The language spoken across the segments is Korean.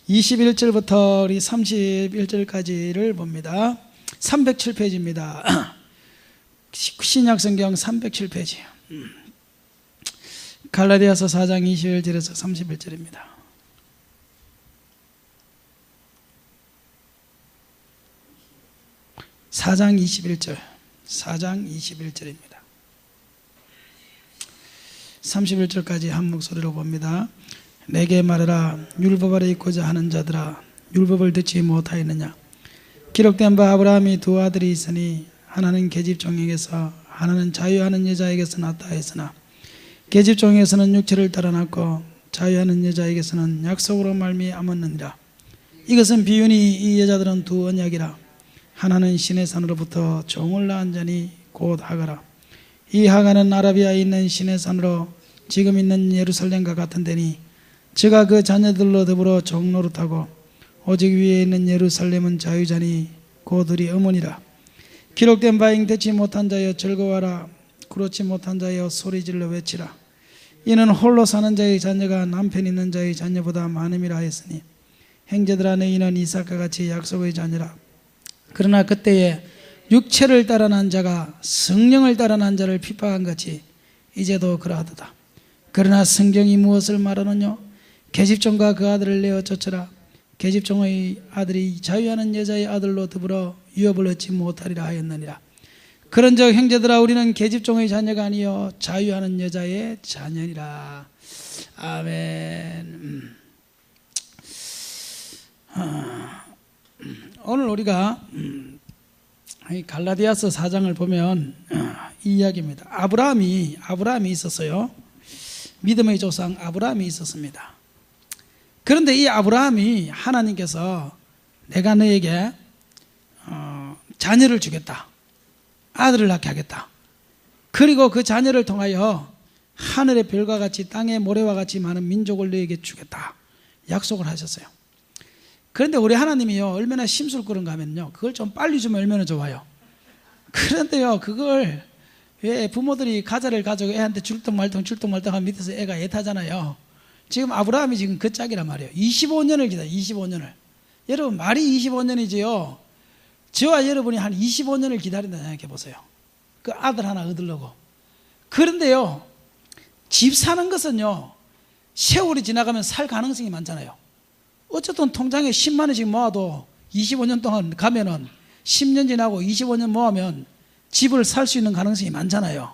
21절부터 우리 31절까지를 봅니다. 307페이지입니다. 신약성경 307페이지. 갈라디아서 4장 21절에서 31절입니다. (4장 21절) 4장 21절입니다. 31절까지 한 목소리로 봅니다. 내게 말하라. 율법 아래 있고자 하는 자들아, 율법을 듣지 못하였느냐? 기록된 바 아브라함이 두 아들이 있으니 하나는 계집종에게서 하나는 자유하는 여자에게서 났다 했으나 계집종에게서는 육체를 따라 났고 자유하는 여자에게서는 약속으로 말미암았느니라. 이것은 비유니 이 여자들은 두 언약이라. 하나는 신의 산으로부터 종을 낳은 자니 곧 하가라. 이 하가는 아라비아에 있는 신의 산으로 지금 있는 예루살렘과 같은 데니 저가 그 자녀들로 더불어 종노릇하고 오직 위에 있는 예루살렘은 자유자니 곧 우리 어머니라. 기록된 바잉 듣지 못한 자여 즐거워하라. 그렇지 못한 자여 소리질러 외치라. 이는 홀로 사는 자의 자녀가 남편 있는 자의 자녀보다 많음이라 했으니 형제들아 너희는 이삭과 같이 약속의 자녀라. 그러나 그때에 육체를 따라 난 자가 성령을 따라 난 자를 핍박한 같이 이제도 그러하도다. 그러나 성경이 무엇을 말하느냐? 계집종과 그 아들을 내어 쫓으라. 계집종의 아들이 자유하는 여자의 아들로 더불어 유업을 얻지 못하리라 하였느니라. 그런즉 형제들아 우리는 계집종의 자녀가 아니요 자유하는 여자의 자녀니라. 아멘. 오늘 우리가 갈라디아서 4장을 보면 이 이야기입니다. 아브라함이 있었어요. 믿음의 조상 아브라함이 있었습니다. 그런데 이 아브라함이 하나님께서 내가 너에게 자녀를 주겠다, 아들을 낳게 하겠다, 그리고 그 자녀를 통하여 하늘의 별과 같이 땅의 모래와 같이 많은 민족을 너에게 주겠다 약속을 하셨어요. 그런데 우리 하나님이요 얼마나 심술꾸른가 하면요 그걸 좀 빨리 주면 얼마나 좋아요. 그런데요 그걸 왜 부모들이 가자를 가지고 애한테 줄떡말떡 하면 밑에서 애가 애타잖아요. 지금 아브라함이 지금 그 짝이란 말이에요. 25년을 기다려. 25년을. 여러분 말이 25년이지요. 저와 여러분이 한 25년을 기다린다 생각해 보세요. 그 아들 하나 얻으려고. 그런데요 집 사는 것은요 세월이 지나가면 살 가능성이 많잖아요. 어쨌든 통장에 10만 원씩 모아도 25년 동안 가면은 10년 지나고 25년 모으면 집을 살 수 있는 가능성이 많잖아요.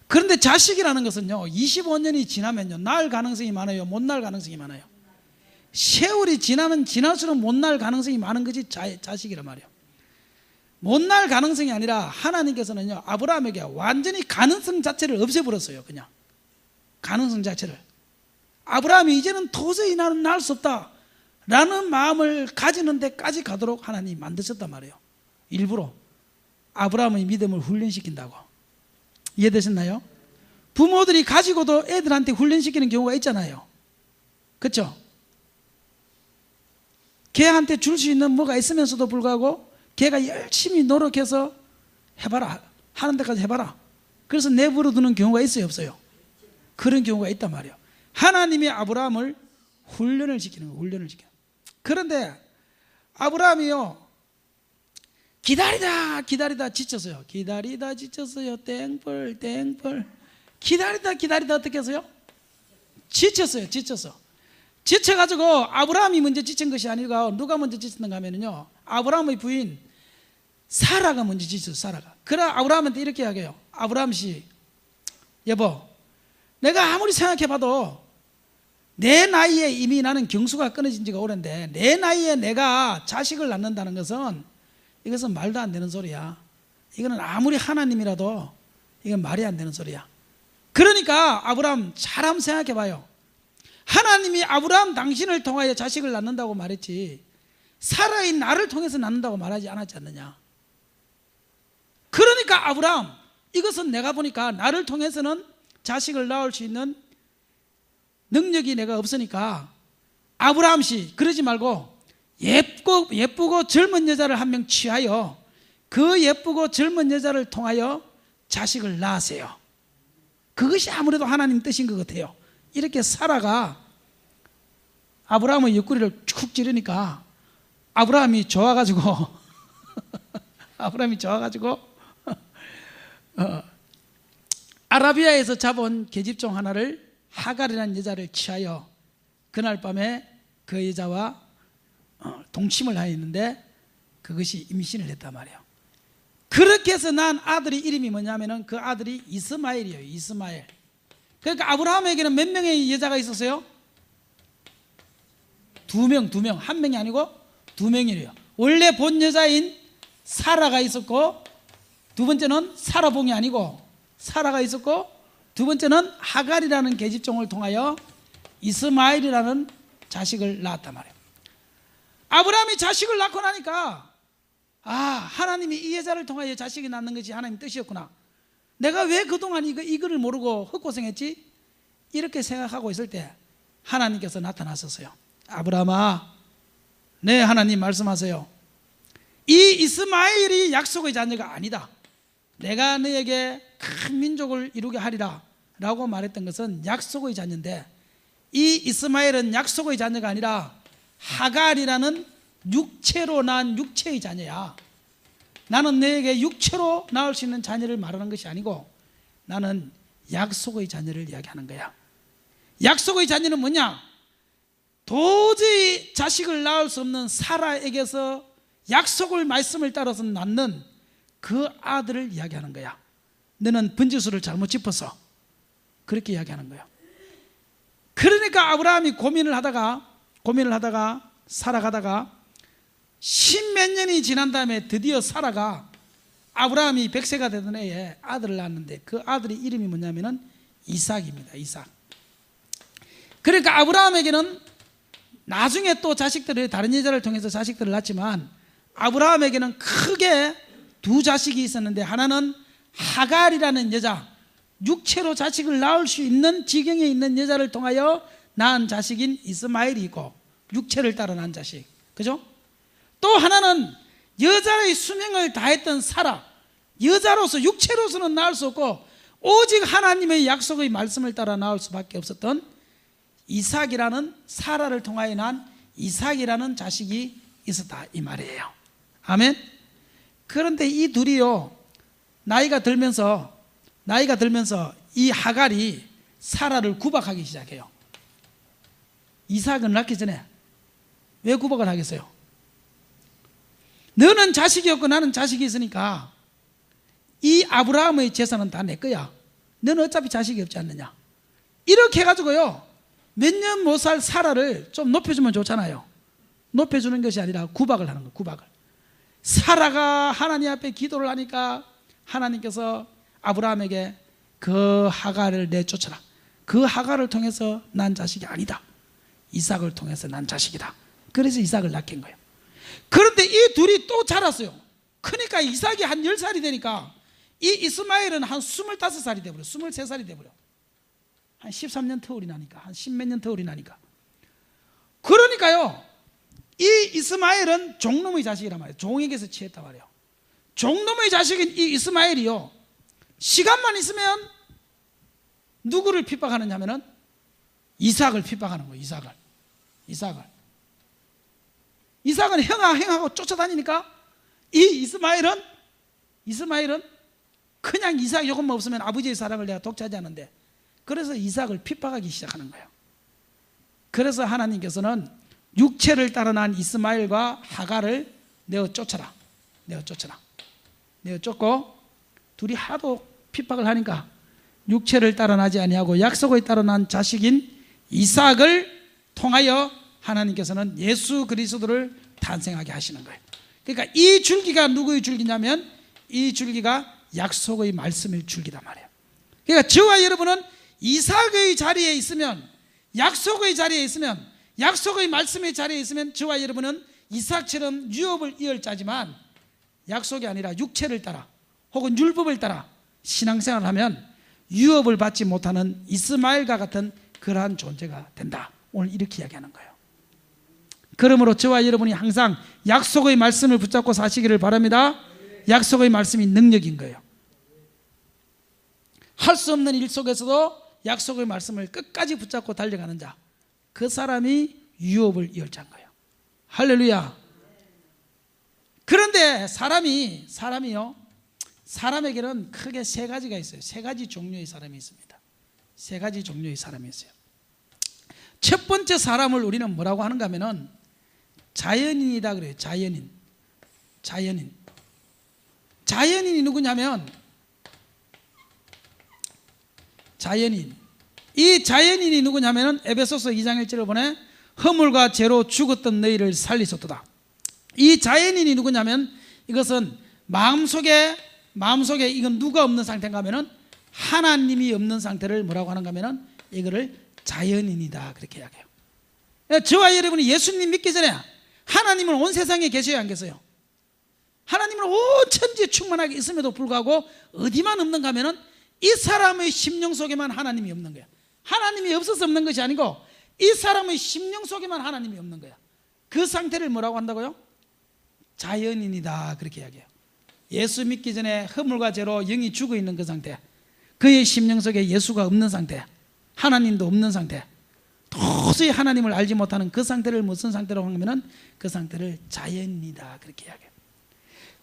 그런데 자식이라는 것은요 25년이 지나면요 낳을 가능성이 많아요, 못 낳을 가능성이 많아요. 세월이 지나면 지날수록 못 낳을 가능성이 많은 것이 자식이란 말이에요. 못 낳을 가능성이 아니라 하나님께서는요 아브라함에게 완전히 가능성 자체를 없애버렸어요. 그냥 가능성 자체를. 아브라함이 이제는 도저히 나는 낳을 수 없다 라는 마음을 가지는 데까지 가도록 하나님이 만드셨단 말이에요. 일부러 아브라함의 믿음을 훈련시킨다고. 이해되셨나요? 부모들이 가지고도 애들한테 훈련시키는 경우가 있잖아요. 그렇죠? 걔한테 줄 수 있는 뭐가 있으면서도 불구하고 걔가 열심히 노력해서 해봐라 하는 데까지 해봐라. 그래서 내버려두는 경우가 있어요, 없어요? 그런 경우가 있단 말이에요. 하나님이 아브라함을 훈련을 시키는 거예요. 훈련을 시키는 거예요. 그런데 아브라함이요 기다리다 지쳤어요. 기다리다 지쳤어요. 땡벌 기다리다 어떻게 해서요? 지쳤어요. 지쳐가지고 아브라함이 먼저 지친 것이 아니고 누가 먼저 지쳤는가 하면요 아브라함의 부인 사라가 먼저 지쳤어요. 사라가. 그래 아브라함한테 이렇게 이야기해요. 아브라함 씨, 여보, 내가 아무리 생각해봐도 내 나이에 이미 나는 경수가 끊어진 지가 오랜데 내 나이에 내가 자식을 낳는다는 것은 이것은 말도 안 되는 소리야. 이거는 아무리 하나님이라도 이건 말이 안 되는 소리야. 그러니까 아브라함 잘 한번 생각해 봐요. 하나님이 아브라함 당신을 통하여 자식을 낳는다고 말했지 사라의 나를 통해서 낳는다고 말하지 않았지 않느냐. 그러니까 아브라함 이것은 내가 보니까 나를 통해서는 자식을 낳을 수 있는 능력이 내가 없으니까 아브라함 씨 그러지 말고 예쁘고 젊은 여자를 한 명 취하여 그 예쁘고 젊은 여자를 통하여 자식을 낳으세요. 그것이 아무래도 하나님 뜻인 것 같아요. 이렇게 사라가 아브라함의 옆구리를 축 찌르니까 아브라함이 좋아가지고 아브라함이 좋아가지고 아라비아에서 잡은 계집종 하나를 하갈이라는 여자를 취하여 그날 밤에 그 여자와 동침을 하였는데 그것이 임신을 했단 말이에요. 그렇게 해서 난 아들이 이름이 뭐냐면은 그 아들이 이스마엘이에요. 이스마엘. 그러니까 아브라함에게는 몇 명의 여자가 있었어요? 두 명. 한 명이 아니고 두 명이래요. 원래 본 여자인 사라가 있었고, 두 번째는 사라봉이 아니고 사라가 있었고, 두 번째는 하갈이라는 계집종을 통하여 이스마엘이라는 자식을 낳았단 말이에요. 아브라함이 자식을 낳고 나니까 하나님이 이 여자를 통하여 자식이 낳는 것이 하나님 뜻이었구나. 내가 왜 그동안 이거를 모르고 헛고생했지? 이렇게 생각하고 있을 때 하나님께서 나타났었어요. 아브라함아, 네, 하나님 말씀하세요. 이 이스마엘이 약속의 자녀가 아니다. 내가 너에게 큰 민족을 이루게 하리라 라고 말했던 것은 약속의 자녀인데, 이 이스마엘은 약속의 자녀가 아니라 하갈이라는 육체로 낳은 육체의 자녀야. 나는 너에게 육체로 낳을 수 있는 자녀를 말하는 것이 아니고 나는 약속의 자녀를 이야기하는 거야. 약속의 자녀는 뭐냐? 도저히 자식을 낳을 수 없는 사라에게서 약속의 말씀을 따라서 낳는 그 아들을 이야기하는 거야. 너는 번지수를 잘못 짚어서 그렇게 이야기하는 거야. 그러니까 아브라함이 고민을 하다가 살아가다가 십몇 년이 지난 다음에 드디어 사라가 아브라함이 100세가 되던 해에 아들을 낳았는데 그 아들의 이름이 뭐냐면은 이삭입니다. 이삭. 그러니까 아브라함에게는 나중에 또 자식들을, 다른 여자를 통해서 자식들을 낳았지만 아브라함에게는 크게 두 자식이 있었는데, 하나는 하갈이라는 여자, 육체로 자식을 낳을 수 있는 지경에 있는 여자를 통하여 낳은 자식인 이스마엘이 있고, 육체를 따라 낳은 자식, 그죠? 또 하나는 여자의 수명을 다했던 사라, 여자로서 육체로서는 낳을 수 없고 오직 하나님의 약속의 말씀을 따라 낳을 수밖에 없었던 이삭이라는, 사라를 통하여 난 이삭이라는 자식이 있었다, 이 말이에요. 아멘. 그런데 이 둘이요, 나이가 들면서 이 하갈이 사라를 구박하기 시작해요. 이삭은 낳기 전에 왜 구박을 하겠어요? 너는 자식이 없고 나는 자식이 있으니까 이 아브라함의 재산은 다 내 거야. 너는 어차피 자식이 없지 않느냐. 이렇게 해가지고요, 몇 년 못 살 사라를 좀 높여주면 좋잖아요. 높여주는 것이 아니라 구박을 하는 거예요. 구박을. 사라가 하나님 앞에 기도를 하니까 하나님께서 아브라함에게 그 하갈을 내쫓아라. 그 하갈을 통해서 난 자식이 아니다. 이삭을 통해서 난 자식이다. 그래서 이삭을 낳게 한 거예요. 그런데 이 둘이 또 자랐어요. 그러니까 이삭이 한 10살이 되니까 이 이스마엘은 한 25살이 돼버려. 23살이 돼버려. 한 13년 터울이 나니까, 한 10몇 년 터울이 나니까. 그러니까요, 이 이스마엘은 종놈의 자식이란 말이에요. 종에게서 취했단 말이에요. 종놈의 자식인 이 이스마엘이요, 시간만 있으면 누구를 핍박하느냐 하면은 이삭을 핍박하는 거예요. 이삭은 행하고 쫓아다니니까 이 이스마엘은 그냥 이삭 이것만 없으면 아버지의 사랑을 내가 독차지 않는데, 그래서 이삭을 핍박하기 시작하는 거예요. 그래서 하나님께서는 육체를 따라 난 이스마엘과 하갈을 내어 쫓아라. 내어 쫓고 둘이 하도 핍박을 하니까 육체를 따라 나지 아니하고 약속을 따라 난 자식인 이삭을 통하여 하나님께서는 예수 그리스도를 탄생하게 하시는 거예요. 그러니까 이 줄기가 누구의 줄기냐면 이 줄기가 약속의 말씀의 줄기단 말이에요. 그러니까 저와 여러분은 이삭의 자리에 있으면, 약속의 자리에 있으면, 약속의 말씀의 자리에 있으면 저와 여러분은 이삭처럼 유업을 이을 자지만 약속이 아니라 육체를 따라 혹은 율법을 따라 신앙생활을 하면 유업을 받지 못하는 이스마엘과 같은 그러한 존재가 된다. 오늘 이렇게 이야기하는 거예요. 그러므로 저와 여러분이 항상 약속의 말씀을 붙잡고 사시기를 바랍니다. 약속의 말씀이 능력인 거예요. 할 수 없는 일 속에서도 약속의 말씀을 끝까지 붙잡고 달려가는 자, 그 사람이 유업을 이을 자인 거예요. 할렐루야. 그런데 사람에게는 크게 세 가지가 있어요. 세 가지 종류의 사람이 있습니다. 세 가지 종류의 사람이 있어요. 첫 번째 사람을 우리는 뭐라고 하는가 하면은 자연인이다 그래요. 자연인이 누구냐면, 이 자연인이 누구냐면은 에베소서 2장 1절을 보내 허물과 죄로 죽었던 너희를 살리셨도다. 이 자연인이 누구냐면, 이것은 마음속에 이건 누가 없는 상태인가 하면은 하나님이 없는 상태를 뭐라고 하는가 하면은 이거를 자연인이다 그렇게 이야기해요. 저와 여러분이 예수님 믿기 전에 하나님은 온 세상에 계셔야 안 계세요? 하나님은 온 천지에 충만하게 있음에도 불구하고 어디만 없는가 하면은 이 사람의 심령 속에만 하나님이 없는 거야. 하나님이 없어서 없는 것이 아니고 이 사람의 심령 속에만 하나님이 없는 거야. 그 상태를 뭐라고 한다고요? 자연인이다 그렇게 이야기해요. 예수 믿기 전에 허물과 죄로 영이 죽어 있는 그 상태, 그의 심령 속에 예수가 없는 상태, 하나님도 없는 상태, 도저히 하나님을 알지 못하는 그 상태를 무슨 상태라고 하면은 그 상태를 자연이다 그렇게 이야기해요.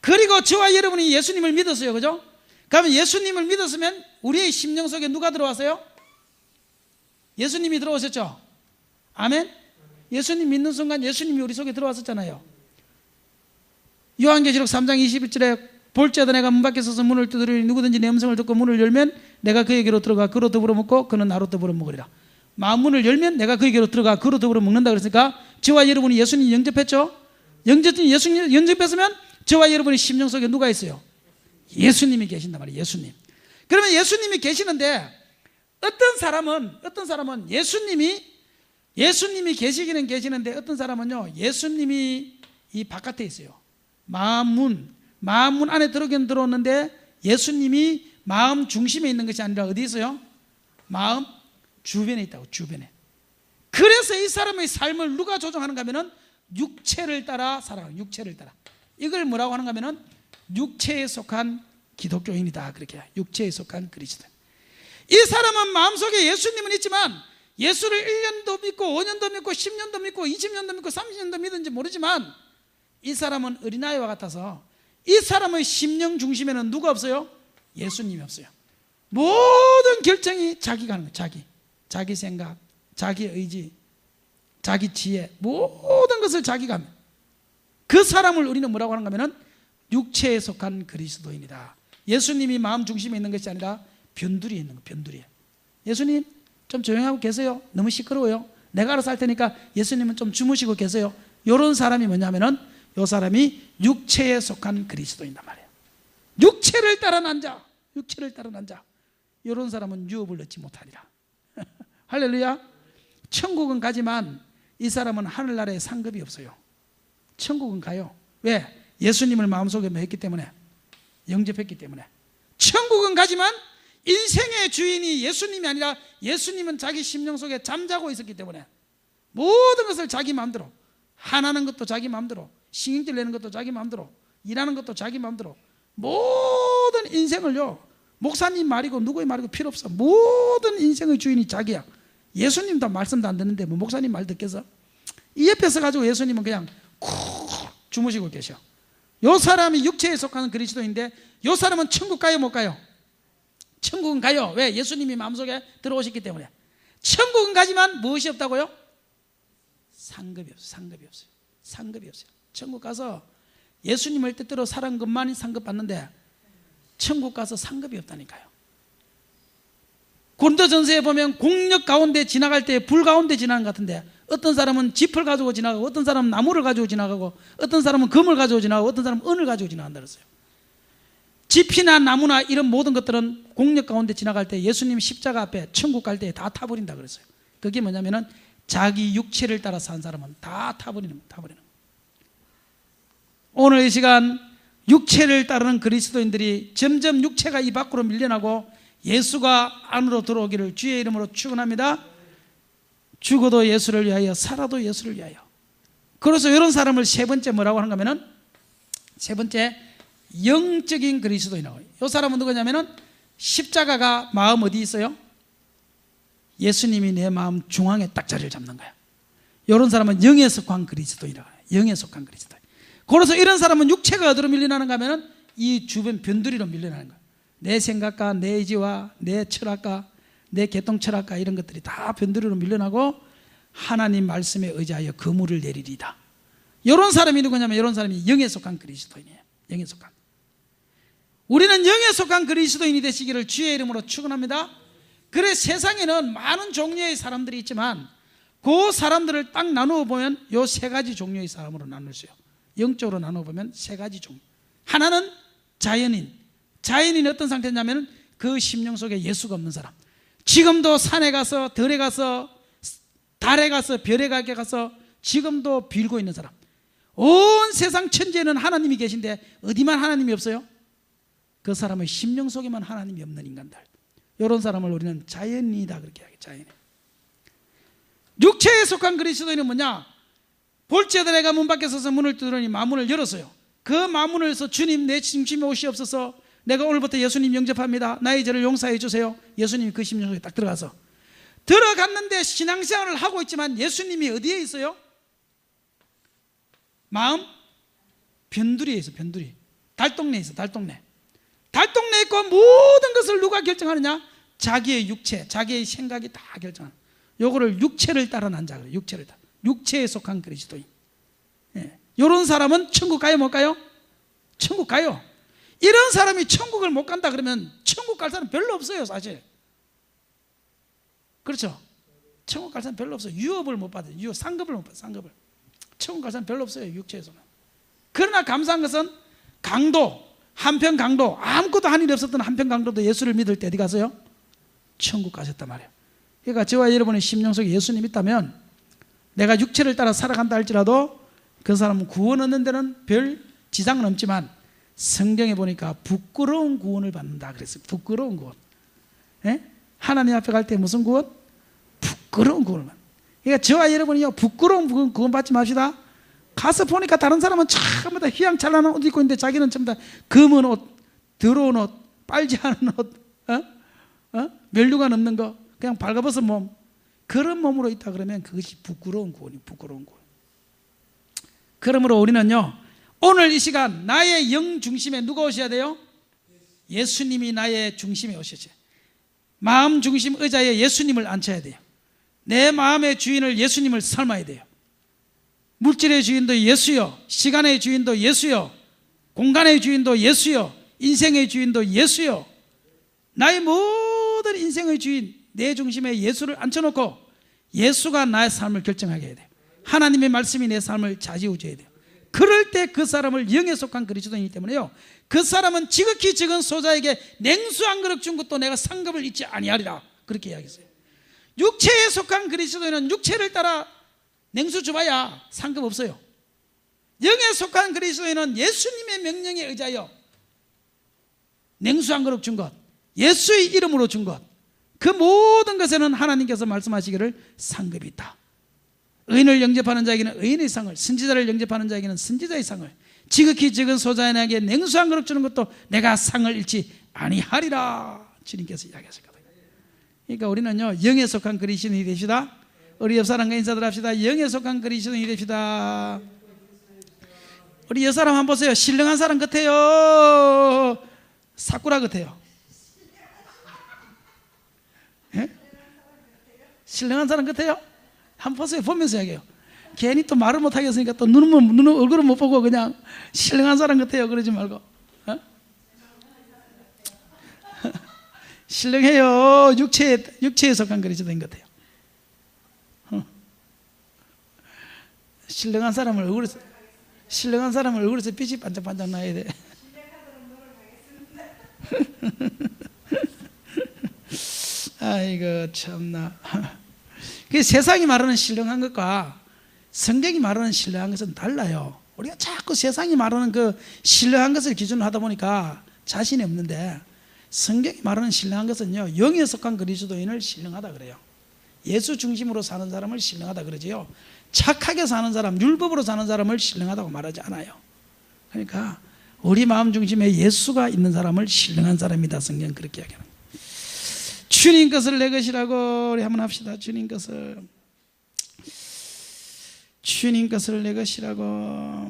그리고 저와 여러분이 예수님을 믿었어요, 그죠? 그러면 예수님을 믿었으면 우리의 심령 속에 누가 들어왔어요? 예수님이 들어오셨죠? 아멘? 예수님 믿는 순간 예수님이 우리 속에 들어왔었잖아요. 요한계시록 3장 21절에 볼지어다 내가 문 밖에 서서 문을 두드리니 누구든지 내 음성을 듣고 문을 열면 내가 그에게로 들어가 그로 더불어 먹고 그는 나로 더불어 먹으리라. 마음문을 열면 내가 그에게로 들어가 그로 더불어 먹는다 그랬으니까 저와 여러분이 예수님 영접했죠? 예수님 영접했으면 저와 여러분의 심령 속에 누가 있어요? 예수님이 계신단 말이에요. 예수님. 그러면 예수님이 계시는데 어떤 사람은 예수님이 계시기는 계시는데 어떤 사람은요 예수님이 이 바깥에 있어요. 마음문 안에 들어오긴 들어오는데 예수님이 마음 중심에 있는 것이 아니라 어디 있어요? 마음 주변에 있다고. 주변에. 그래서 이 사람의 삶을 누가 조종하는가 하면은 육체를 따라 살아가는, 육체를 따라. 이걸 뭐라고 하는가 하면은 육체에 속한 기독교인이다 그렇게 해요. 육체에 속한 그리스도인. 이 사람은 마음속에 예수님은 있지만 예수를 1년도 믿고 5년도 믿고 10년도 믿고 20년도 믿고 30년도 믿는지 모르지만 이 사람은 어린아이와 같아서 이 사람의 심령 중심에는 누가 없어요? 예수님이 없어요. 모든 결정이 자기가 하는 거예요. 자기 생각, 자기 의지, 자기 지혜, 모든 것을 자기가 합니다. 그 사람을 우리는 뭐라고 하는가 하면 육체에 속한 그리스도인이다. 예수님이 마음 중심에 있는 것이 아니라 변두리에 있는 거예요. 변두리에. 예수님 좀 조용하고 계세요. 너무 시끄러워요. 내가 알아서 할 테니까 예수님은 좀 주무시고 계세요. 이런 사람이 뭐냐면은 이 사람이 육체에 속한 그리스도인단 말이에요. 육체를 따라 난 자, 이런 사람은 유업을 얻지 못하리라. 할렐루야. 천국은 가지만 이 사람은 하늘나라에 상급이 없어요. 천국은 가요. 왜? 예수님을 마음속에 했기 때문에, 영접했기 때문에. 천국은 가지만 인생의 주인이 예수님이 아니라 예수님은 자기 심령 속에 잠자고 있었기 때문에 모든 것을 자기 마음대로, 하나는 것도 자기 마음대로, 신경질 내는 것도 자기 마음대로, 일하는 것도 자기 마음대로, 모든 인생을요 목사님 말이고 누구의 말이고 필요 없어. 모든 인생의 주인이 자기야. 예수님도 말씀도 안 듣는데 뭐 목사님 말 듣겠어? 이 옆에 서가지고 예수님은 그냥 쿡 주무시고 계셔. 요 사람이 육체에 속하는 그리스도인데 요 사람은 천국 가요 못 가요? 천국은 가요. 왜? 예수님이 마음속에 들어오셨기 때문에. 천국은 가지만 무엇이 없다고요? 상급이 없어요. 천국 가서 예수님을 뜻대로 살은 것만이 상급 받는데 천국 가서 상급이 없다니까요. 고린도전서에 보면 공력 가운데 지나갈 때 불 가운데 지나는 것 같은데 어떤 사람은 짚을 가지고 지나가고 어떤 사람은 나무를 가지고 지나가고 어떤 사람은 금을 가지고 지나가고 어떤 사람은 은을 가지고 지나간다 그랬어요. 짚이나 나무나 이런 모든 것들은 공력 가운데 지나갈 때 예수님 십자가 앞에 천국 갈 때 다 타버린다 그랬어요. 그게 뭐냐면은 자기 육체를 따라 산 사람은 다 타버리는 거예요. 오늘 이 시간 육체를 따르는 그리스도인들이 점점 육체가 이 밖으로 밀려나고 예수가 안으로 들어오기를 주의 이름으로 축원합니다. 죽어도 예수를 위하여 살아도 예수를 위하여. 그래서 이런 사람을 세 번째 뭐라고 하는가 하면은 세 번째 영적인 그리스도인이라고 해요. 이 사람은 누구냐면은 십자가가 마음 어디 있어요? 예수님이 내 마음 중앙에 딱 자리를 잡는 거야. 이런 사람은 영에 속한 그리스도인이라고 해요. 영에 속한 그리스도인. 그래서 이런 사람은 육체가 어디로 밀려나는가 하면 이 주변 변두리로 밀려나는 거야. 내 생각과 내 의지와 내 철학과 내 개통 철학과 이런 것들이 다 변두리로 밀려나고 하나님 말씀에 의지하여 그물을 내리리다. 이런 사람이 누구냐면 이런 사람이 영에 속한 그리스도인이에요. 영에 속한. 우리는 영에 속한 그리스도인이 되시기를 주의 이름으로 축원합니다. 그래 세상에는 많은 종류의 사람들이 있지만 그 사람들을 딱 나누어 보면 요 세 가지 종류의 사람으로 나눌 수 있어요. 영적으로 나누어 보면 세 가지 종류. 하나는 자연인. 자연인이 어떤 상태냐면 그 심령 속에 예수가 없는 사람. 지금도 산에 가서 들에 가서 달에 가서 별에 가서 지금도 빌고 있는 사람. 온 세상 천지에는 하나님이 계신데 어디만 하나님이 없어요? 그 사람의 심령 속에만 하나님이 없는 인간들. 이런 사람을 우리는 자연인이다 그렇게 하죠. 자연인. 육체에 속한 그리스도인은 뭐냐? 볼지어다 내가 문 밖에 서서 문을 두드리니 마문을 열었어요. 그 마문을 열어서 주님 내 중심에 오시옵소서. 내가 오늘부터 예수님 영접합니다. 나의 죄를 용서해 주세요. 예수님이 그 심령 속에 딱 들어갔는데 신앙생활을 하고 있지만 예수님이 어디에 있어요? 마음 변두리에 있어. 변두리. 달동네에 있어. 달동네에 있고 모든 것을 누가 결정하느냐? 자기의 육체, 자기의 생각이 다 결정하는. 요거를 육체를 따라 난 자 그래요. 육체를 따라. 육체에 속한 그리스도인. 예. 이런 사람은 천국 가요 못 가요? 천국 가요. 이런 사람이 천국을 못 간다 그러면 천국 갈 사람 별로 없어요 사실. 그렇죠? 천국 갈 사람 별로 없어요. 유업을 못 받아요. 유업, 상급을 못 받아요. 상급을. 천국 갈 사람 별로 없어요 육체에서는. 그러나 감사한 것은 강도, 한편 강도, 아무것도 한 일이 없었던 한편 강도도 예수를 믿을 때 어디 가서요? 천국 가셨단 말이에요. 그러니까 저와 여러분의 심령 속에 예수님 있다면 내가 육체를 따라 살아간다 할지라도 그 사람은 구원 얻는 데는 별 지장은 없지만 성경에 보니까 부끄러운 구원을 받는다 그랬어요. 부끄러운 구원. 예? 하나님 앞에 갈 때 무슨 구원? 부끄러운 구원을 받는다. 그러니까 저와 여러분이요 부끄러운 구원 받지 맙시다. 가서 보니까 다른 사람은 전부 다 휘황찬란한 옷 입고 있는데 자기는 전부 다 검은 옷, 더러운 옷, 빨지 않은 옷, 멸류관 없는 거, 그냥 발가벗은 몸, 그런 몸으로 있다 그러면 그것이 부끄러운 구원이에요. 부끄러운 구원. 그러므로 우리는요 오늘 이 시간 나의 영 중심에 누가 오셔야 돼요? 예수님이 나의 중심에 오셔야 돼요. 마음 중심 의자에 예수님을 앉혀야 돼요. 내 마음의 주인을 예수님을 삶아야 돼요. 물질의 주인도 예수요, 시간의 주인도 예수요, 공간의 주인도 예수요, 인생의 주인도 예수요. 나의 모든 인생의 주인 내 중심에 예수를 앉혀놓고 예수가 나의 삶을 결정하게 해야 돼요. 하나님의 말씀이 내 삶을 좌지우지해야 돼요. 그럴 때 그 사람을 영에 속한 그리스도인이기 때문에요 그 사람은 지극히 적은 소자에게 냉수 한 그릇 준 것도 내가 상급을 잊지 아니하리라 그렇게 이야기했어요. 육체에 속한 그리스도인은 육체를 따라 냉수 줘봐야 상급 없어요. 영에 속한 그리스도인은 예수님의 명령에 의지하여 냉수 한 그릇 준 것, 예수의 이름으로 준 것, 그 모든 것에는 하나님께서 말씀하시기를 상급이 있다. 의인을 영접하는 자에게는 의인의 상을, 선지자를 영접하는 자에게는 선지자의 상을, 지극히 적은 소자에게 냉수 한 그릇 주는 것도 내가 상을 잃지 아니하리라 주님께서 이야기하셨거든요. 그러니까 우리는요 영에 속한 그리스도인이 되시다. 우리 옆 사람과 인사들 합시다. 영에 속한 그리스도인이 되시다. 우리 옆 사람 한번 보세요. 신령한 사람 같아요? 사쿠라 같아요? 예? 신령한 사람 같아요? 한번 보세요. 보면서 얘기해요. 괜히 또 말을 못하겠으니까 또 얼굴을 못 보고 그냥 신령한 사람 같아요 그러지 말고 어? 신령해요. 육체에 속한 그리스도인 것 같아요. 신령한 사람을 얼굴에서 빛이 반짝반짝 나야 돼. 아이고 참나. 그 세상이 말하는 신령한 것과 성경이 말하는 신령한 것은 달라요. 우리가 자꾸 세상이 말하는 그 신령한 것을 기준으로 하다 보니까 자신이 없는데 성경이 말하는 신령한 것은요 영에 속한 그리스도인을 신령하다 그래요. 예수 중심으로 사는 사람을 신령하다 그러지요. 착하게 사는 사람, 율법으로 사는 사람을 신령하다고 말하지 않아요. 그러니까 우리 마음 중심에 예수가 있는 사람을 신령한 사람이다 성경은 그렇게 이야기합니다. 주님 것을 내 것이라고 우리 한번 합시다. 주님 것을 내 것이라고.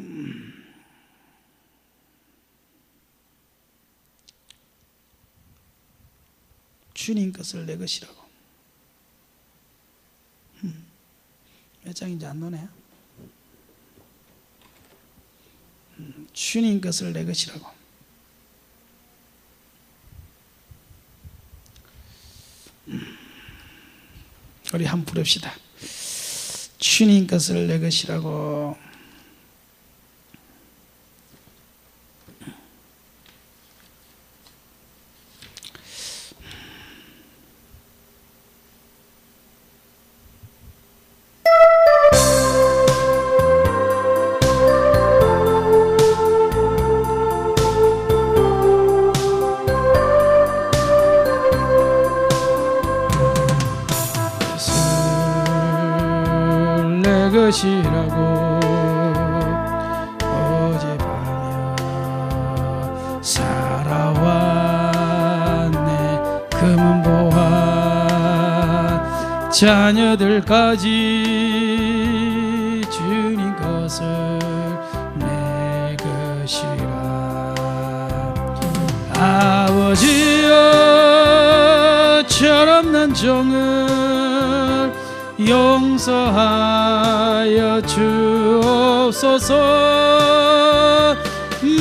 주님 것을 내 것이라고. 몇 장인지 안 노네. 주님 것을 내 것이라고. 우리 한번 부릅시다. 주님 것을 내 것이라고. 것이라고 고집하며 살아왔네. 금은 보아 자녀들까지 주님 것을 내 것이라. 아버지여 철없는 종을 용서하여 주옵소서.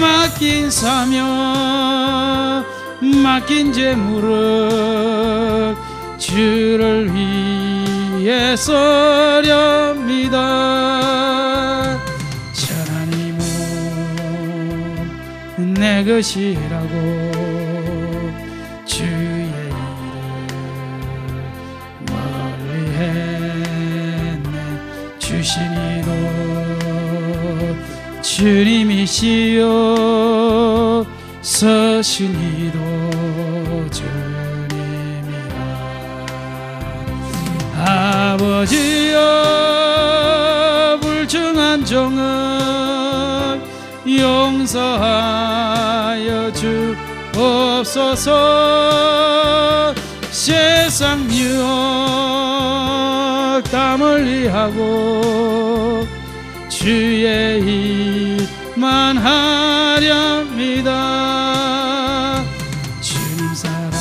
맡긴 사명 맡긴 재물을 주를 위해 써렵니다. 하나님은 내 것이라고 주의 주시니도 주님이시여 서시니도 주님이라. 아버지여 불중한 종을 용서하여 주옵소서. 세상 유혹 다 멀리하고 주의 일만 하렵니다. 주님 사랑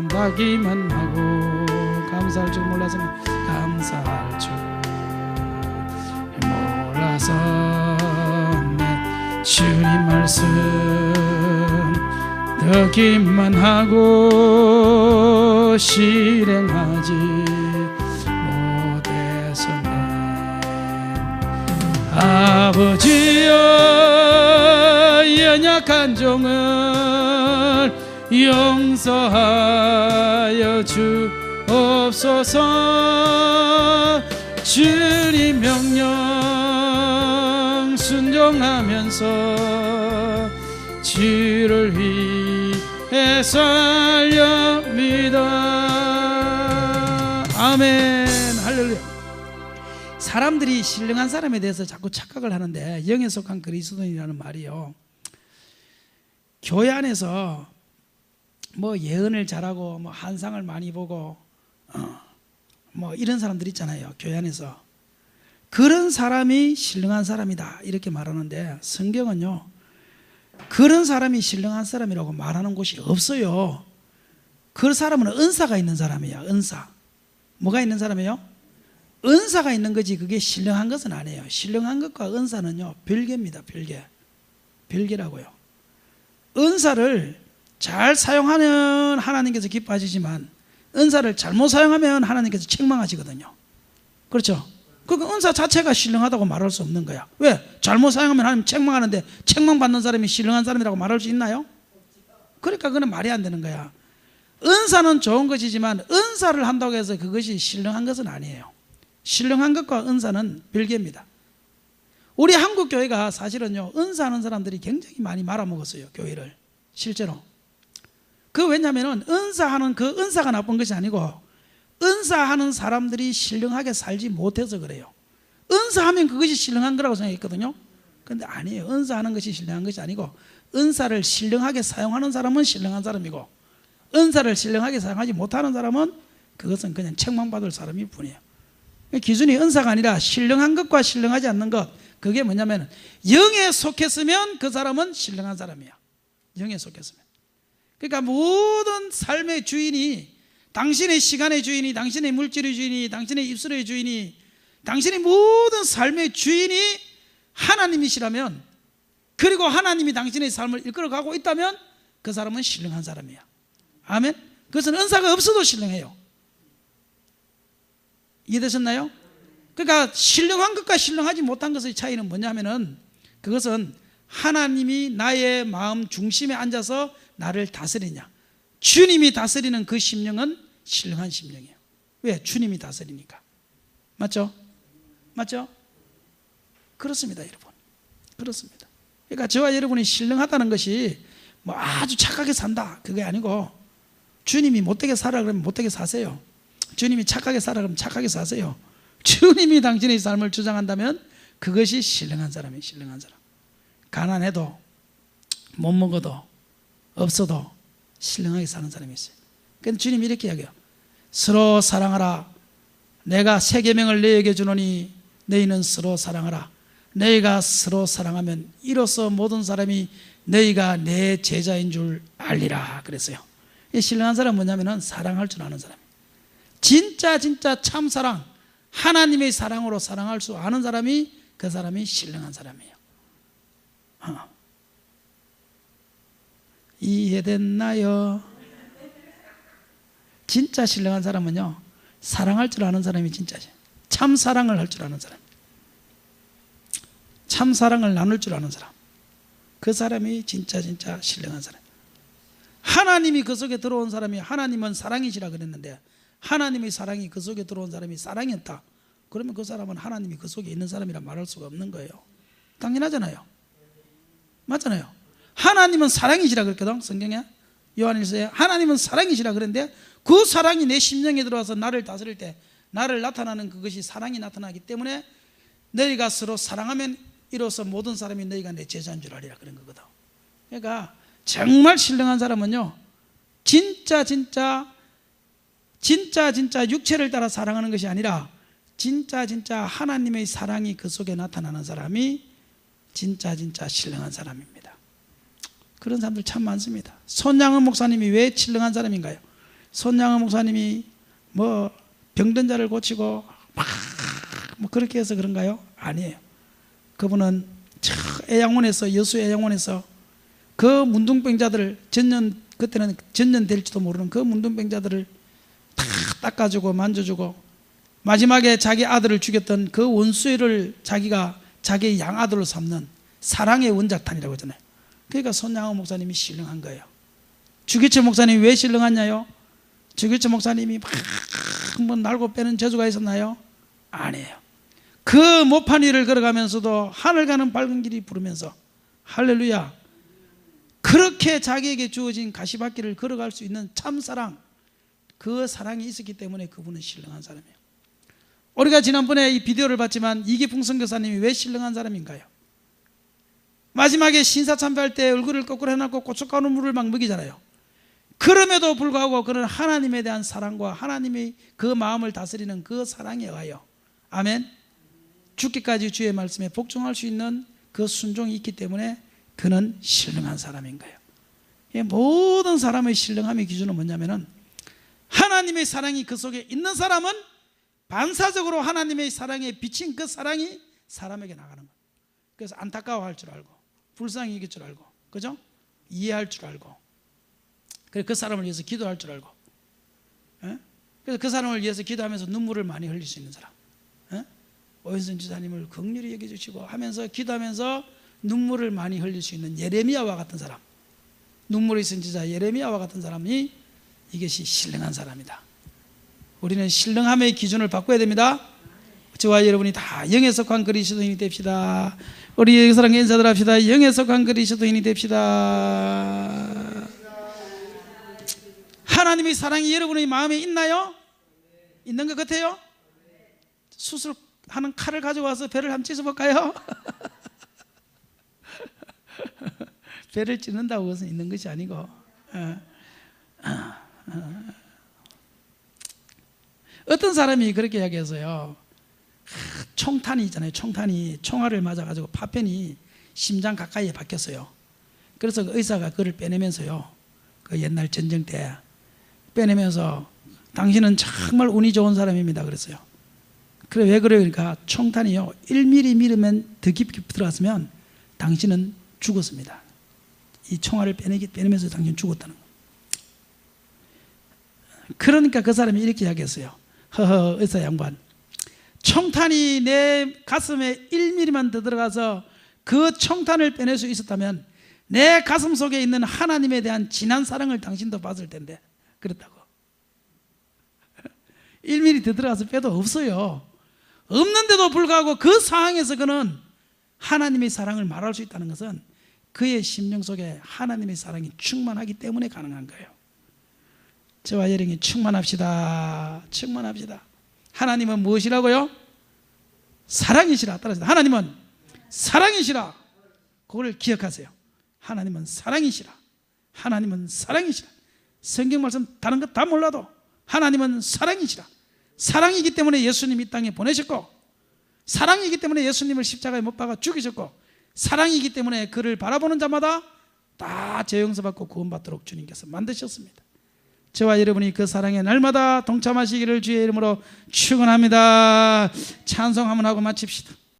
받기만 하고 감사할 줄 몰라서 감사할 줄 몰라서 주님 말씀 듣기만 하고 실행하지 못했었네. 아버지여 연약한 종을 용서하여 주옵소서. 주님 명령 순종하면서 주를 위해 살렵니다. 아멘. 할렐루야. 사람들이 신령한 사람에 대해서 자꾸 착각을 하는데 영에 속한 그리스도인이라는 말이요, 교회 안에서 뭐 예언을 잘하고 뭐 한상을 많이 보고 뭐 이런 사람들 있잖아요. 교회 안에서 그런 사람이 신령한 사람이다 이렇게 말하는데 성경은요 그런 사람이 신령한 사람이라고 말하는 곳이 없어요. 그 사람은 은사가 있는 사람이야. 은사. 뭐가 있는 사람이에요? 은사가 있는 거지 그게 신령한 것은 아니에요. 신령한 것과 은사는요 별개입니다. 별개라고요. 은사를 잘 사용하면 하나님께서 기뻐하시지만 은사를 잘못 사용하면 하나님께서 책망하시거든요. 그렇죠? 그러니까 은사 자체가 신령하다고 말할 수 없는 거야. 왜? 잘못 사용하면 하나님 책망하는데 책망받는 사람이 신령한 사람이라고 말할 수 있나요? 그러니까 그건 말이 안 되는 거야. 은사는 좋은 것이지만 은사를 한다고 해서 그것이 신령한 것은 아니에요. 신령한 것과 은사는 별개입니다. 우리 한국 교회가 사실은요 은사하는 사람들이 굉장히 많이 말아먹었어요. 교회를 실제로. 그 왜냐하면 은사하는 그 은사가 나쁜 것이 아니고 은사하는 사람들이 신령하게 살지 못해서 그래요. 은사하면 그것이 신령한 거라고 생각했거든요. 그런데 아니에요. 은사하는 것이 신령한 것이 아니고 은사를 신령하게 사용하는 사람은 신령한 사람이고 은사를 신령하게 사용하지 못하는 사람은 그것은 그냥 책망받을 사람일 뿐이에요. 기준이 은사가 아니라 신령한 것과 신령하지 않는 것, 그게 뭐냐면 영에 속했으면 그 사람은 신령한 사람이야. 영에 속했으면. 그러니까 모든 삶의 주인이, 당신의 시간의 주인이, 당신의 물질의 주인이, 당신의 입술의 주인이, 당신의 모든 삶의 주인이 하나님이시라면, 그리고 하나님이 당신의 삶을 이끌어가고 있다면 그 사람은 신령한 사람이야. 아멘. 그것은 은사가 없어도 신령해요. 이해되셨나요? 그러니까 신령한 것과 신령하지 못한 것의 차이는 뭐냐면은, 그것은 하나님이 나의 마음 중심에 앉아서 나를 다스리냐. 주님이 다스리는 그 심령은 신령한 심령이에요. 왜? 주님이 다스리니까. 맞죠? 맞죠? 그렇습니다, 여러분. 그렇습니다. 그러니까 저와 여러분이 신령하다는 것이 뭐 아주 착하게 산다, 그게 아니고, 주님이 못되게 살아 그러면 못되게 사세요. 주님이 착하게 살아 그러면 착하게 사세요. 주님이 당신의 삶을 주장한다면 그것이 신령한 사람이에요. 신령한 사람. 가난해도 못 먹어도 없어도 신령하게 사는 사람이 있어요. 그런데 주님이 이렇게 이야기해요. 서로 사랑하라. 내가 새 계명을 너희에게 주노니 너희는 서로 사랑하라. 너희가 서로 사랑하면 이로써 모든 사람이 너희가 내 제자인 줄 알리라 그랬어요. 이 신령한 사람은 뭐냐면은 사랑할 줄 아는 사람이에요. 진짜 참사랑, 하나님의 사랑으로 사랑할 수 아는 사람이, 그 사람이 신령한 사람이에요. 이해됐나요? 진짜 신령한 사람은요, 사랑할 줄 아는 사람이 진짜지. 참 사랑을 할 줄 아는 사람, 참 사랑을 나눌 줄 아는 사람, 그 사람이 진짜 신령한 사람. 하나님이 그 속에 들어온 사람이, 하나님은 사랑이시라 그랬는데 하나님의 사랑이 그 속에 들어온 사람이 사랑이었다, 그러면 그 사람은 하나님이 그 속에 있는 사람이라 말할 수가 없는 거예요. 당연하잖아요. 맞잖아요. 하나님은 사랑이시라 그랬거든, 성경에. 요한일서에 하나님은 사랑이시라 그랬는데 그 사랑이 내 심령에 들어와서 나를 다스릴 때 나를 나타나는 그것이 사랑이 나타나기 때문에 너희가 서로 사랑하면 이로써 모든 사람이 너희가 내 제자인 줄 알리라 그런 거거든. 그러니까 정말 신령한 사람은요, 진짜 육체를 따라 사랑하는 것이 아니라 진짜 하나님의 사랑이 그 속에 나타나는 사람이 진짜 신령한 사람입니다. 그런 사람들 참 많습니다. 손양은 목사님이 왜 신령한 사람인가요? 손양은 목사님이 뭐 병든 자를 고치고 뭐 그렇게 해서 그런가요? 아니에요. 그분은 애양원에서, 여수 애양원에서 그 문둥병자들을 그때는 전염될지도 모르는 그 문둥병자들을 다 닦아주고 만져주고, 마지막에 자기 아들을 죽였던 그 원수를 자기가 자기의 양아들로 삼는 사랑의 원작탄이라고 하잖아요. 그러니까 손양호 목사님이 신령한 거예요. 주기철 목사님이 왜 신령하냐요? 주기철 목사님이 막 한번 날고 빼는 저주가 있었나요? 아니에요. 그 못판 위를 걸어가면서도 하늘 가는 밝은 길이 부르면서 할렐루야, 그렇게 자기에게 주어진 가시밭길을 걸어갈 수 있는 참사랑, 그 사랑이 있었기 때문에 그분은 신령한 사람이에요. 우리가 지난번에 이 비디오를 봤지만 이기풍 선교사님이 왜 신령한 사람인가요? 마지막에 신사참배할 때 얼굴을 거꾸로 해놓고 고춧가루 물을 막 먹이잖아요. 그럼에도 불구하고 그는 하나님에 대한 사랑과 하나님의 그 마음을 다스리는 그 사랑에 의하여, 아멘, 죽기까지 주의 말씀에 복종할 수 있는 그 순종이 있기 때문에 그는 신령한 사람인 거예요. 모든 사람의 신령함의 기준은 뭐냐면은 하나님의 사랑이 그 속에 있는 사람은 반사적으로 하나님의 사랑에 비친 그 사랑이 사람에게 나가는 거예요. 그래서 안타까워할 줄 알고, 불쌍히 여길 줄 알고, 그죠? 이해할 줄 알고, 그래서 그 사람을 위해서 기도할 줄 알고, 그래서 그 사람을 위해서 기도하면서 눈물을 많이 흘릴 수 있는 사람, 오현선 지사님을 긍휼히 여겨주시고 하면서 기도하면서 눈물을 많이 흘릴 수 있는 예레미야와 같은 사람, 눈물의 선지자 예레미야와 같은 사람이 이것이 신령한 사람이다. 우리는 신령함의 기준을 바꿔야 됩니다. 저와 여러분이 다 영에 속한 그리스도인이 됩시다. 우리 사랑의 인사들 합시다. 영에 속한 그리스도인이 됩시다. 하나님의 사랑이 여러분의 마음에 있나요? 있는 것 같아요? 수술하는 칼을 가져와서 배를 한번 찢어볼까요? 배를 찢는다고 해서 있는 것이 아니고, 어떤 사람이 그렇게 이야기했어요. 총탄이 있잖아요. 총탄이 총알을 맞아가지고 파편이 심장 가까이에 박혔어요. 그래서 그 의사가 그를 빼내면서요, 그 옛날 전쟁 때 빼내면서 당신은 정말 운이 좋은 사람입니다 그랬어요. 그래, 왜 그래요? 그러니까 총탄이요 1mm 더 깊이 들어갔으면 당신은 죽었습니다. 이 총알을 빼내면서 당신은 죽었다는 거예요. 그러니까 그 사람이 이렇게 이야기했어요. 허허, 의사 양반, 총탄이 내 가슴에 1mm만 더 들어가서 그 총탄을 빼낼 수 있었다면 내 가슴 속에 있는 하나님에 대한 진한 사랑을 당신도 봤을 텐데. 그렇다고. 1mm 더 들어가서 빼도 없어요. 없는데도 불구하고 그 상황에서 그는 하나님의 사랑을 말할 수 있다는 것은 그의 심령 속에 하나님의 사랑이 충만하기 때문에 가능한 거예요. 저와 여러분이 충만합시다. 충만합시다. 하나님은 무엇이라고요? 사랑이시라. 따라서 하나님은 사랑이시라. 그걸 기억하세요. 하나님은 사랑이시라. 하나님은 사랑이시라. 성경 말씀 다른 것 다 몰라도 하나님은 사랑이시라. 사랑이기 때문에 예수님 이 땅에 보내셨고, 사랑이기 때문에 예수님을 십자가에 못 박아 죽이셨고, 사랑이기 때문에 그를 바라보는 자마다 다 죄 용서받고 구원받도록 주님께서 만드셨습니다. 저와 여러분이 그 사랑에 날마다 동참하시기를 주의 이름으로 축원합니다. 찬송 한번 하고 마칩시다.